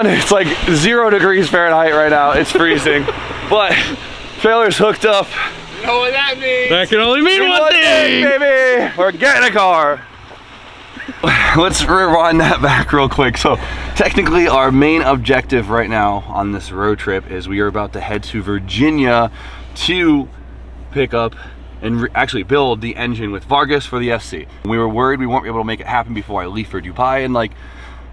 It's like 0 degrees Fahrenheit right now. It's freezing, but trailer's hooked up. You know what that means? That can only mean one thing, baby. We're getting a car. Let's rewind that back real quick. So technically our main objective right now on this road trip is we are about to head to Virginia to pick up and actually build the engine with Vargas for the SC. We were worried we weren't able to make it happen before I leave for Dubai in like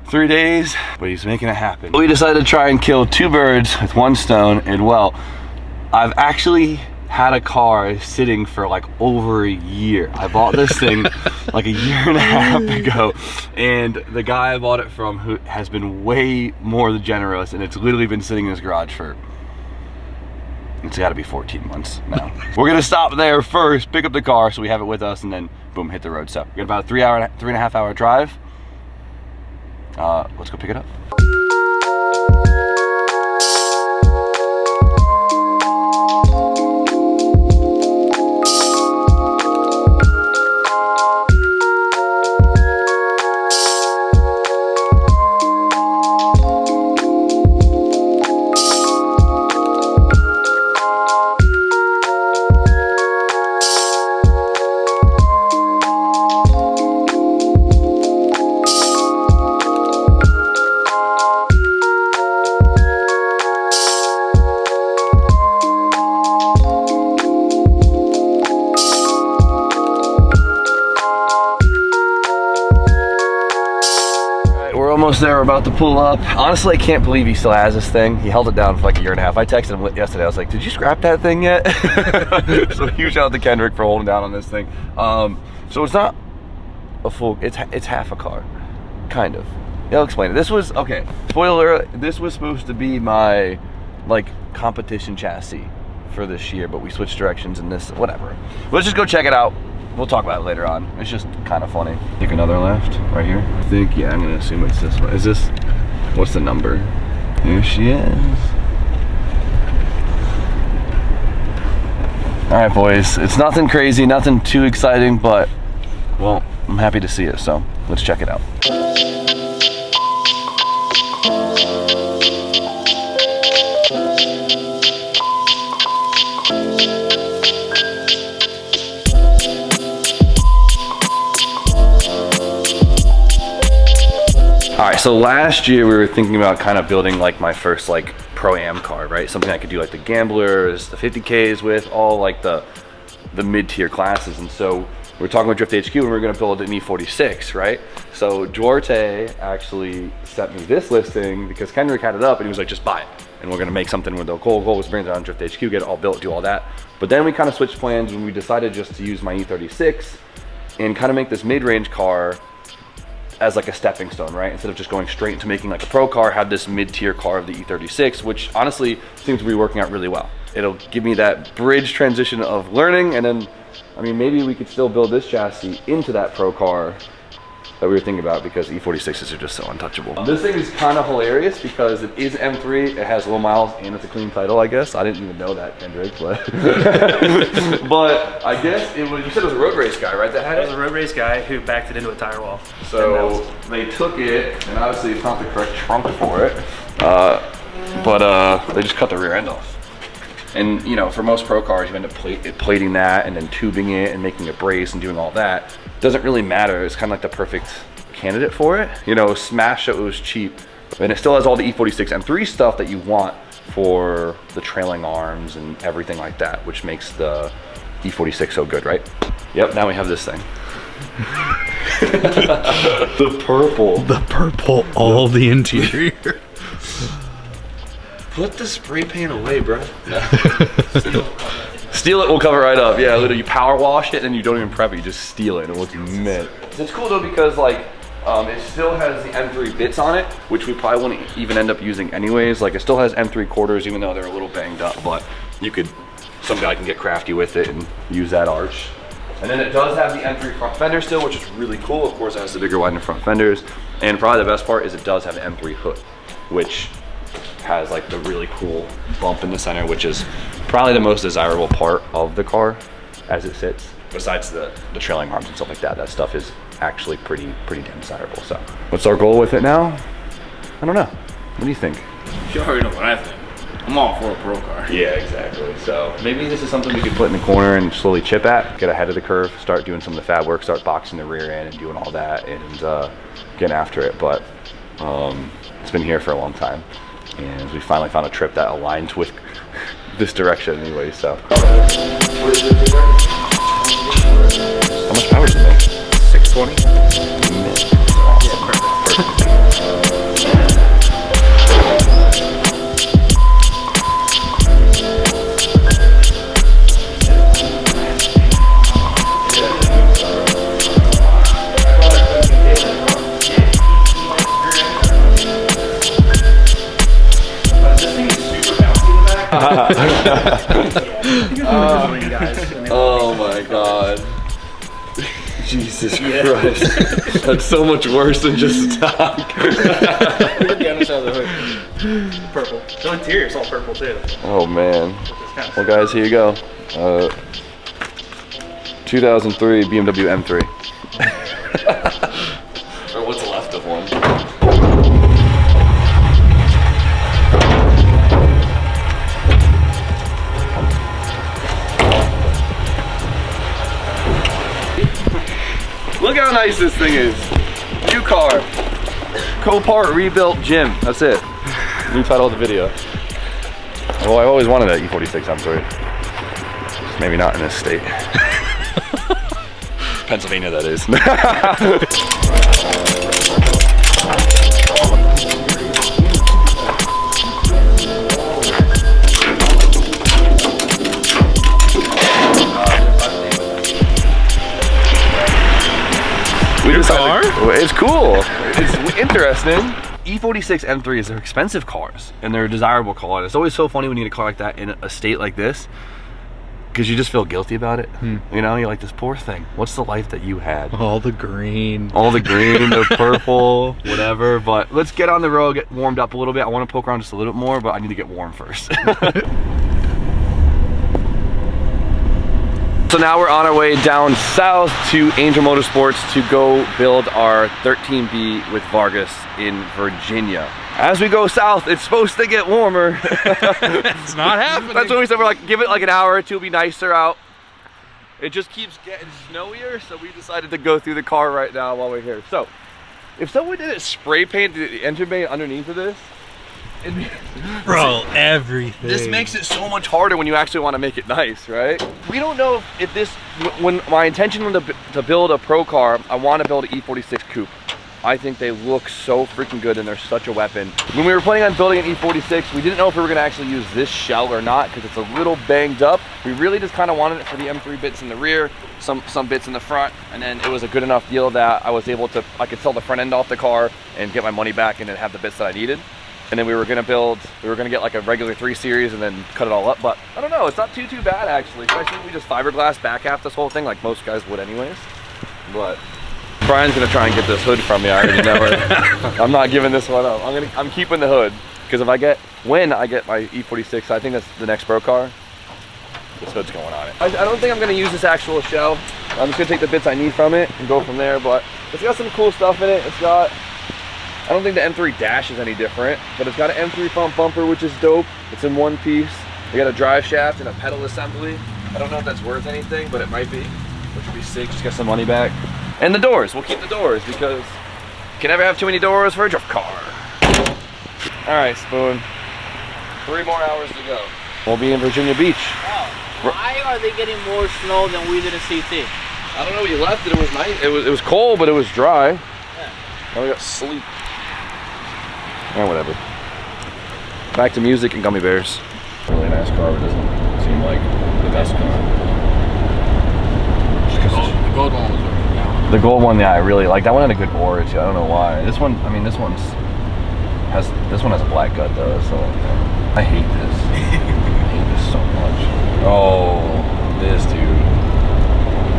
3 days, but he's making it happen. We decided to try and kill 2 birds with 1 stone, and well, I've actually had a car sitting for like over a year. I bought this thing like a year and a half ago, and the guy I bought it from who has been way more than generous, and it's literally been sitting in his garage for, it's gotta be 14 months now. We're gonna stop there first, pick up the car so we have it with us, and then boom, hit the road. So we got about a 3.5 hour drive. Let's go pick it up. Almost there, we're about to pull up. Honestly, I can't believe he still has this thing. He held it down for like a year and a half. I texted him yesterday, I was like, did you scrap that thing yet? So huge shout out to Kendrick for holding down on this thing. So it's not a full, it's half a car, kind of. I'll explain it. This was, okay, spoiler alert, this was supposed to be my like competition chassis for this year, but we switched directions and this, whatever. Let's just go check it out. We'll talk about it later on. It's just kind of funny. Take another left right here. I think, yeah, I'm gonna assume it's this one. Is this, what's the number? Here she is. All right, boys. It's nothing crazy, nothing too exciting, but, well, I'm happy to see it, so let's check it out. All right, so last year we were thinking about kind of building like my first like Pro-Am car, right? Something I could do like the Gamblers, the 50Ks with, all like the mid-tier classes. And so we were talking with Drift HQ and we were gonna build an E46, right? So Duarte actually sent me this listing because Kendrick had it up and he was like, just buy it. And we're gonna make something with the goal was bring it down to Drift HQ, get it all built, do all that. But then we kind of switched plans when we decided just to use my E36 and kind of make this mid-range car as like a stepping stone, right? Instead of just going straight into making like a pro car, have this mid-tier car of the E36, which honestly seems to be working out really well. It'll give me that bridge transition of learning, and then, I mean, maybe we could still build this chassis into that pro car that we were thinking about, because E46s are just so untouchable. This thing is kind of hilarious because it is M3, it has low miles, and it's a clean title, I guess. I didn't even know that, Kendrick, but but I guess it was, you said it was a road race guy, right, that had it? It was a road race guy who backed it into a tire wall. So they took it, and obviously it's not the correct trunk for it, but they just cut the rear end off. And you know, for most pro cars, you end up plating that and then tubing it and making a brace and doing all that. It doesn't really matter. It's kind of like the perfect candidate for it. You know, smash so it was cheap, and it still has all the E46 M3 stuff that you want for the trailing arms and everything like that, which makes the E46 so good, right? Yep, now we have this thing. The purple, all the interior. Put the spray paint away, bro. Steal it, we'll cover it right up. Yeah, literally, you power wash it and you don't even prep it, you just steal it and it looks mint. It's cool though because like, it still has the M3 bits on it, which we probably wouldn't even end up using anyways. Like it still has M3 quarters, even though they're a little banged up, but you could, some guy can get crafty with it and use that arch. And then it does have the M3 front fender still, which is really cool. Of course, it has the bigger widened front fenders. And probably the best part is it does have the M3 hood, which has like the really cool bump in the center, which is probably the most desirable part of the car as it sits. Besides the trailing arms and stuff like that, that stuff is actually pretty damn desirable. So what's our goal with it now? I don't know. What do you think? You already know what I think. I'm all for a pro car. Yeah, exactly. So maybe this is something we could put in the corner and slowly chip at, get ahead of the curve, start doing some of the fab work, start boxing the rear end and doing all that and getting after it. But it's been here for a long time, and we finally found a trip that aligns with this direction anyway. So how much power is it make? 620. Oh my god. Jesus Christ. That's so much worse than just stock. Look at the underside of the hood. Purple. The interior's all purple too. Oh man. Well guys, here you go. 2003 BMW M3. Or what's left of one. Look how nice this thing is. New car. Copart rebuilt gym. That's it. New title of the video. Well, I always wanted that E46 M3. Just maybe not in this state. Pennsylvania, that is. It's cool. It's interesting. E46 M3s are expensive cars, and they're a desirable car. It's always so funny when you get a car like that in a state like this, because you just feel guilty about it. You know, you're like, this poor thing. What's the life that you had? All the green. All the green, the purple, whatever. But let's get on the road, get warmed up a little bit. I want to poke around just a little bit more, but I need to get warm first. So now we're on our way down south to Angel Motorsports to go build our 13B with Vargas in Virginia. As we go south, it's supposed to get warmer. It's not happening. That's what we said. We're like, give it like an hour or two, it'll be nicer out. It just keeps getting snowier, so we decided to go through the car right now while we're here. So, if someone did spray paint the engine bay underneath of this, Bro, everything. this makes it so much harder when you actually want to make it nice, right? We don't know if this, when my intention was to build a pro car, I want to build an E46 coupe. I think they look so freaking good and they're such a weapon. When we were planning on building an E46, we didn't know if we were going to actually use this shell or not because it's a little banged up. We really just kind of wanted it for the M3 bits in the rear, some bits in the front, and then it was a good enough deal that I was able to, I could sell the front end off the car and get my money back and then have the bits that I needed. And then we were gonna get like a regular 3 Series and then cut it all up. But I don't know, it's not too bad actually. Especially if we just fiberglass back half this whole thing like most guys would anyways. But Brian's gonna try and get this hood from me. I already know it. I'm not giving this one up. I'm keeping the hood. Because when I get my E46, I think that's the next pro car, this hood's going on it. I don't think I'm gonna use this actual shell. I'm just gonna take the bits I need from it and go from there. But it's got some cool stuff in it. It's got, I don't think the M3 dash is any different, but it's got an M3 front bumper, which is dope. It's in one piece. We got a drive shaft and a pedal assembly. I don't know if that's worth anything, but it might be, which would be sick. Just get some money back. And the doors, we'll keep the doors because you can never have too many doors for a drift car. All right, Spoon, 3 more hours to go. We'll be in Virginia Beach. Wow. Why are they getting more snow than we did in CT? I don't know, you left it, it was nice. It was cold, but it was dry. Yeah. Now we got sleep. Or whatever. Back to music and gummy bears. Really nice car, but doesn't seem like the best car. The gold one was already down. The gold one, yeah, I really like. That one had a good aura too. I don't know why. This one, I mean, this one has a black gut though, so I hate this. I hate this so much. Oh, this dude.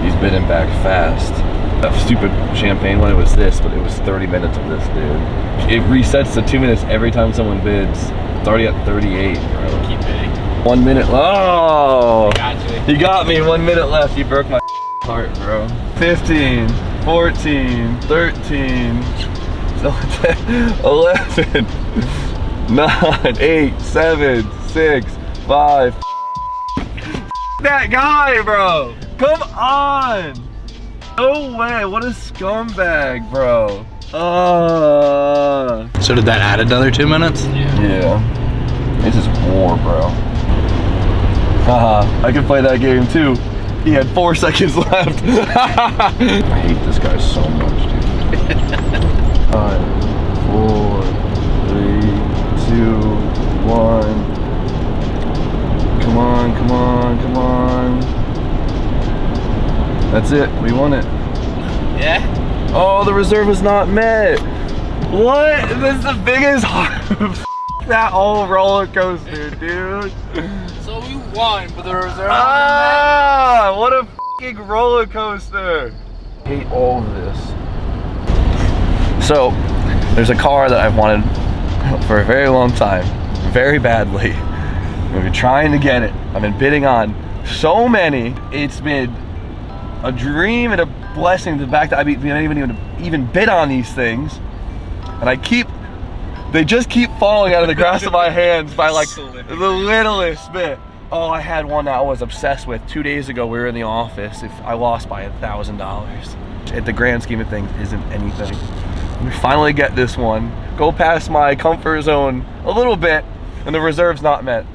He's bidding back fast. That stupid champagne one, it was this, but it was 30 minutes of this, dude. It resets to 2 minutes every time someone bids. It's already at 38, bro. Keep bidding. 1 minute. Oh! Got you. You got me. 1 minute left. You broke my heart, bro. 15, 14, 13, 11, 9, 8, 7, 6, 5. That guy, bro. Come on. No way. What a scumbag, bro. So did that add another 2 minutes? Yeah. This is war, bro. Haha. I can play that game too. He had 4 seconds left. I hate this guy so much, dude. 5, 4, 3, 2, 1. Come on, come on, come on. That's it. We won it. Yeah? Oh, the reserve is not met. What? This is the biggest that whole roller coaster, dude. So we won, but the reserve. Ah, what a f***ing roller coaster. I hate all of this. So, there's a car that I've wanted for a very long time, very badly. I've been trying to get it. I've been bidding on so many. It's been a dream and a blessing the fact that I've even bid on these things. And they just keep falling out of the grasp of my hands by like the littlest bit. Oh, I had one that I was obsessed with 2 days ago. We were in the office. If I lost by $1,000. At the grand scheme of things, isn't anything. We finally get this one. Go past my comfort zone a little bit, and the reserve's not met.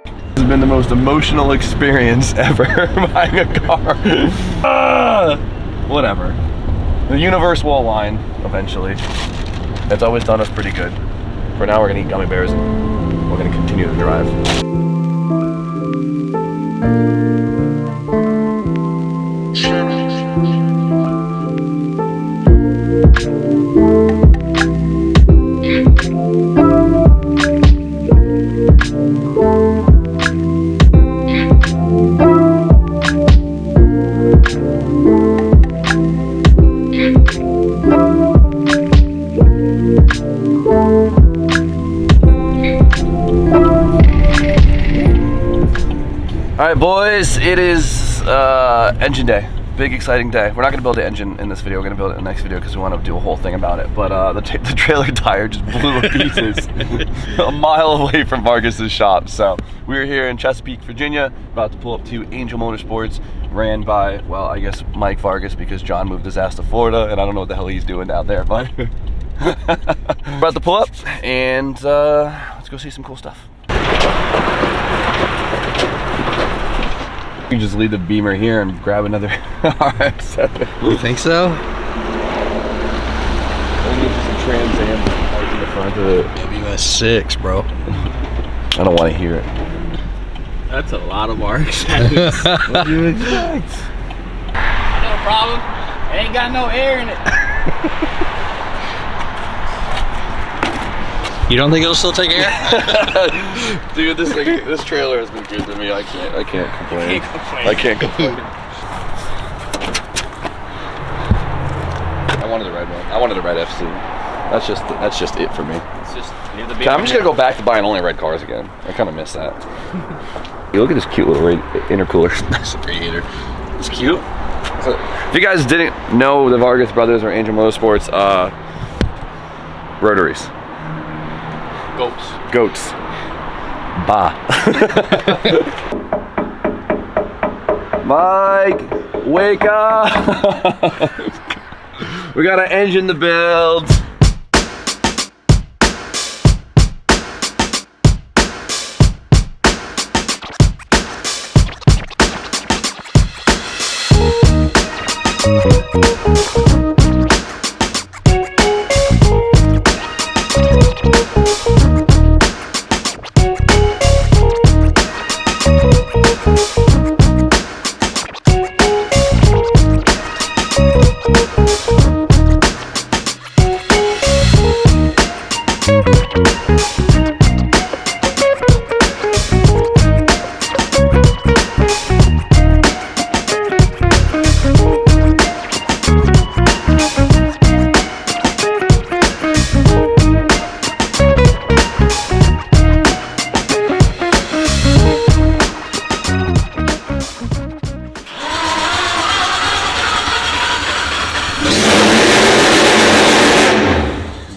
This has been the most emotional experience ever buying a car. Whatever. The universe will align eventually. It's always done us pretty good. For now, we're gonna eat gummy bears and we're gonna continue to drive. All right, boys, it is engine day. Big exciting day. We're not gonna build the engine in this video. We're gonna build it in the next video because we want to do a whole thing about it. But the trailer tire just blew to pieces a mile away from Vargas's shop. So we're here in Chesapeake, Virginia, about to pull up to Angel Motorsports, ran by, well, I guess Mike Vargas because John moved his ass to Florida, and I don't know what the hell he's doing down there, but we're about to pull up and let's go see some cool stuff. You can just leave the Beamer here and grab another RX-7. You think so? Maybe just a Trans Am right in the front of it. WS6, bro. I don't want to hear it. That's a lot of RX-7s. What do you expect? No problem. It ain't got no air in it. You don't think it'll still take air? Dude, this trailer has been good to me. I can't complain. I can't complain. I wanted a red one. I wanted a red FC. That's just it for me. It's just, I'm just gonna go back to buying only red cars again. I kind of miss that. You look at this cute little intercooler. That's a radiator. It's cute. So, if you guys didn't know the Vargas brothers or Angel Motorsports, rotaries. Goats. Bah. Mike, wake up. We got an engine to build.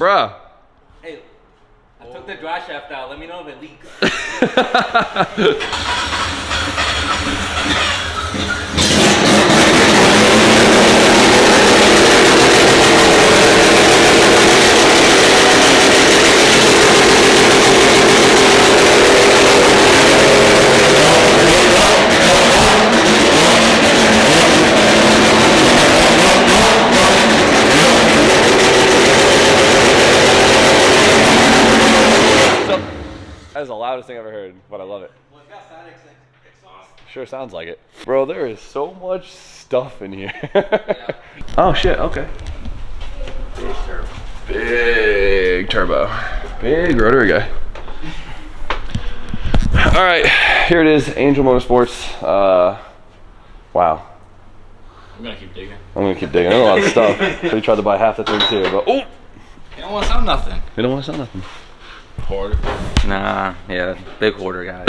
Bruh. Hey, I took the dry shaft out. Let me know if it leaks. That's the loudest thing I've ever heard, but I love it. Well, it's got static exhaust. Sure sounds like it. Bro, there is so much stuff in here. Oh shit, okay. Big turbo. Big turbo. Big rotary guy. All right, here it is, Angel Motorsports. Wow. I'm gonna keep digging. I'm gonna keep digging. There's a lot of stuff. We tried to buy half the things here, but oh! You don't want to sell nothing. We don't want to sell nothing. Hoarder. Nah, yeah, big hoarder guy.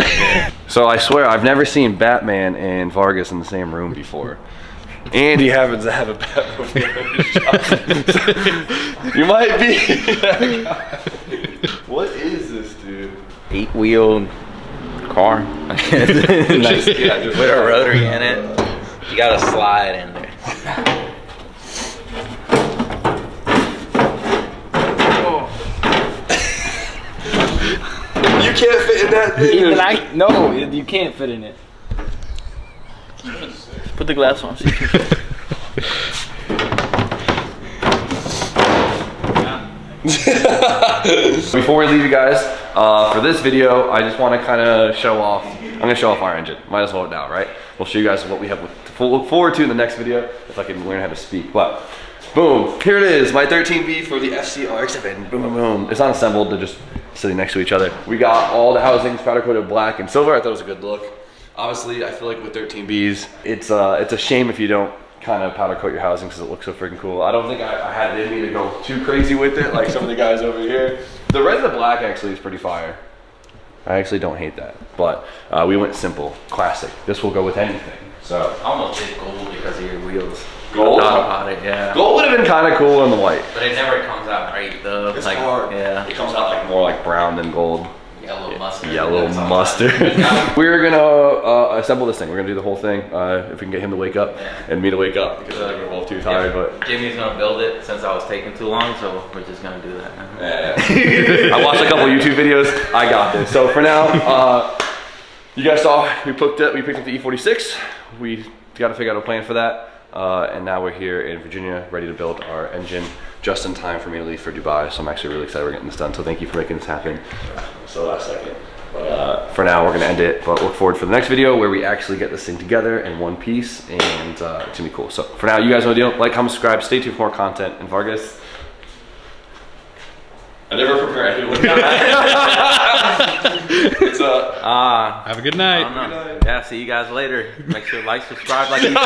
So I swear, I've never seen Batman and Vargas in the same room before. And he happens to have a Batmobile in his shop. You might be that guy. What is this, dude? 8-wheeled car. Just With a rotary in it. You got a slide in there. You can't fit in that thing. Even no, you can't fit in it. Put the glass on. Before we leave you guys, for this video, I just want to kind of show off. I'm gonna show off our engine. Might as well now, right? We'll show you guys what we have to look forward to in the next video, if I can learn how to speak. But boom, here it is, my 13B for the FCRX7. Boom, boom, boom. It's not assembled; they're just sitting next to each other. We got all the housings powder coated black and silver. I thought it was a good look. Obviously, I feel like with 13Bs, it's a shame if you don't kind of powder coat your housing because it looks so freaking cool. I don't think I had it in me to go too crazy with it like some of the guys over here. The red and the black actually is pretty fire. I actually don't hate that, but we went simple, classic. This will go with anything. So I almost did gold because of your wheels. Gold? I thought about it, yeah. gold would have been kind of cool in the white. But it never comes out great though. It's like, hard. Yeah. It comes out like more like brown than gold. Yellow mustard. Yellow mustard. We're gonna assemble this thing. We're gonna do the whole thing. If we can get him to wake up and me to wake up because I think we're both too tired. But Jimmy's gonna build it since I was taking too long, so we're just gonna do that now. I watched a couple YouTube videos. I got this. So for now, you guys saw we picked up the E46. We got to figure out a plan for that. And now we're here in Virginia, ready to build our engine just in time for me to leave for Dubai. So I'm actually really excited we're getting this done. So thank you for making this happen. So last second. But for now, we're gonna end it. But look forward for the next video where we actually get this thing together in one piece, and it's gonna be cool. So for now, you guys know the deal. Like, comment, subscribe. Stay tuned for more content. And Vargas, I never prepared anyone. Have a good night. I don't know. Yeah, see you guys later. Make sure to like, subscribe like you said.